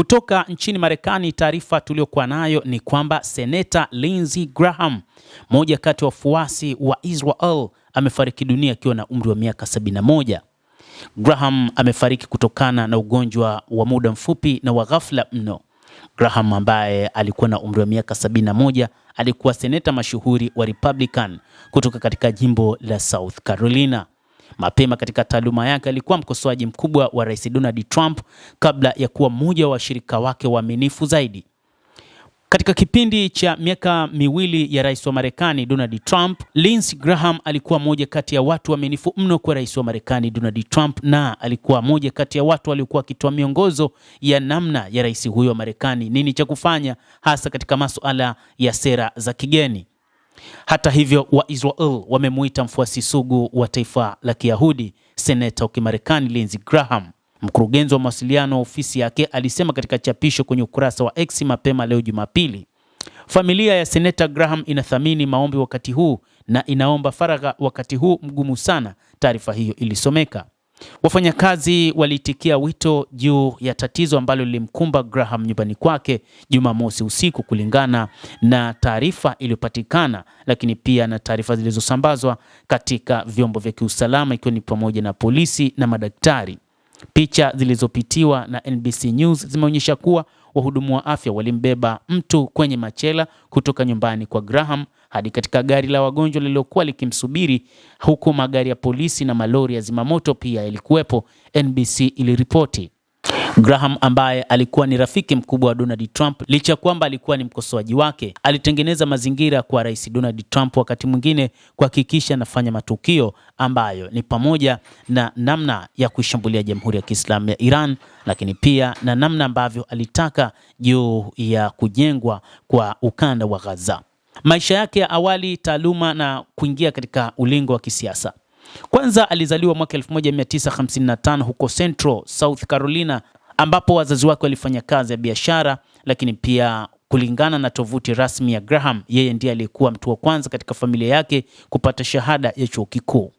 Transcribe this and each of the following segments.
Kutoka nchini Marekani, taarifa tuliyokuwa nayo ni kwamba Seneta Lindsey Graham, moja kati ya wafuasi wa Israel, amefariki dunia akiwa na umri wa miaka 71. Graham amefariki kutokana na ugonjwa wa muda mfupi na wa ghafla mno. Graham ambaye alikuwa na umri wa miaka 71 alikuwa seneta mashuhuri wa Republican kutoka katika jimbo la South Carolina. Mapema katika taaluma yake alikuwa mkosoaji mkubwa wa Rais Donald Trump kabla ya kuwa mmoja wa washirika wake waaminifu zaidi. Katika kipindi cha miaka miwili ya rais wa Marekani Donald Trump, Lindsey Graham alikuwa moja kati ya watu waaminifu mno kwa rais wa Marekani Donald Trump, na alikuwa moja kati ya watu waliokuwa wakitoa miongozo ya namna ya rais huyo wa Marekani nini cha kufanya, hasa katika masuala ya sera za kigeni. Hata hivyo, wa Israel wamemuita mfuasi sugu wa taifa la Kiyahudi seneta wa Kimarekani Lindsey Graham. Mkurugenzi wa mawasiliano wa ofisi yake alisema katika chapisho kwenye ukurasa wa X mapema leo Jumapili, familia ya seneta Graham inathamini maombi wakati huu na inaomba faragha wakati huu mgumu sana, taarifa hiyo ilisomeka. Wafanyakazi waliitikia wito juu ya tatizo ambalo lilimkumba Graham nyumbani kwake Jumamosi usiku, kulingana na taarifa iliyopatikana, lakini pia na taarifa zilizosambazwa katika vyombo vya kiusalama, ikiwa ni pamoja na polisi na madaktari. Picha zilizopitiwa na NBC News zimeonyesha kuwa wahudumu wa afya walimbeba mtu kwenye machela kutoka nyumbani kwa Graham hadi katika gari la wagonjwa lililokuwa likimsubiri, huku magari ya polisi na malori ya zimamoto pia yalikuwepo, NBC iliripoti. Graham ambaye alikuwa ni rafiki mkubwa wa Donald Trump, licha kwamba alikuwa ni mkosoaji wake, alitengeneza mazingira kwa Rais Donald Trump wakati mwingine kuhakikisha anafanya matukio ambayo ni pamoja na namna ya kuishambulia Jamhuri ya Kiislamu ya Iran, lakini pia na namna ambavyo alitaka juu ya kujengwa kwa ukanda wa Gaza. Maisha yake ya awali, taaluma na kuingia katika ulingo wa kisiasa. Kwanza alizaliwa mwaka 1955 huko Central South Carolina, ambapo wazazi wake walifanya kazi ya biashara, lakini pia kulingana na tovuti rasmi ya Graham, yeye ndiye aliyekuwa mtu wa kwanza katika familia yake kupata shahada ya chuo kikuu.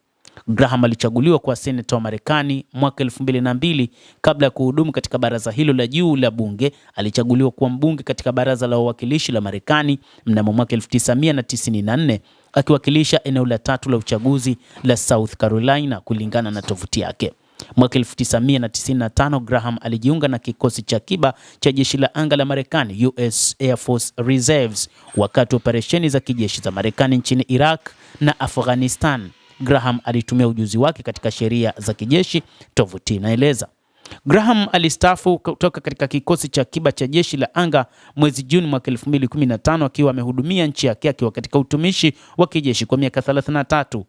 Graham alichaguliwa kwa seneta wa Marekani mwaka 2002. Kabla ya kuhudumu katika baraza hilo la juu la bunge, alichaguliwa kuwa mbunge katika baraza la wawakilishi la Marekani mnamo mwaka 1994, akiwakilisha eneo la tatu la uchaguzi la South Carolina kulingana na tovuti yake. Mwaka 1995 Graham alijiunga na kikosi cha akiba cha jeshi la anga la Marekani US Air Force Reserves wakati wa operesheni za kijeshi za Marekani nchini Iraq na Afghanistan. Graham alitumia ujuzi wake katika sheria za kijeshi, tovuti inaeleza. Graham alistaafu kutoka katika kikosi cha akiba cha jeshi la anga mwezi Juni mwaka 2015 akiwa amehudumia nchi yake akiwa katika utumishi wa kijeshi kwa miaka 33.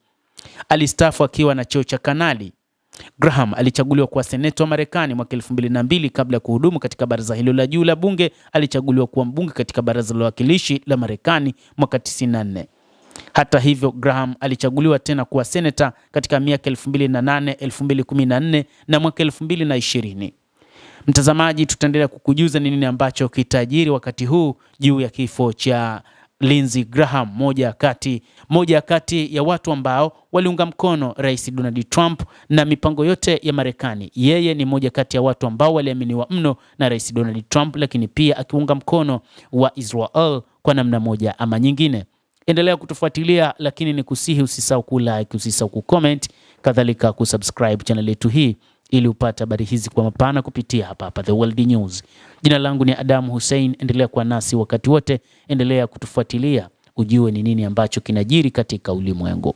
Alistaafu akiwa na cheo cha kanali. Graham alichaguliwa kuwa seneta wa Marekani mwaka 2002. Kabla ya kuhudumu katika baraza hilo la juu la bunge, alichaguliwa kuwa mbunge katika baraza la wawakilishi la Marekani mwaka 94. Hata hivyo, Graham alichaguliwa tena kuwa seneta katika miaka 2008, 2014 na mwaka 2020. Mtazamaji, tutaendelea kukujuza ni nini ambacho kitajiri wakati huu juu ya kifo cha Lindsey Graham, moja kati ya watu ambao waliunga mkono Rais Donald Trump na mipango yote ya Marekani. Yeye ni moja kati ya watu ambao waliaminiwa mno na Rais Donald Trump, lakini pia akiunga mkono wa Israel kwa namna moja ama nyingine. Endelea kutufuatilia, lakini ni kusihi usisahau kulike, usisahau kucomment, kadhalika kusubscribe channel yetu hii ili upate habari hizi kwa mapana kupitia hapa The World News. Jina langu ni Adam Hussein, endelea kuwa nasi wakati wote, endelea kutufuatilia ujue ni nini ambacho kinajiri katika ulimwengu.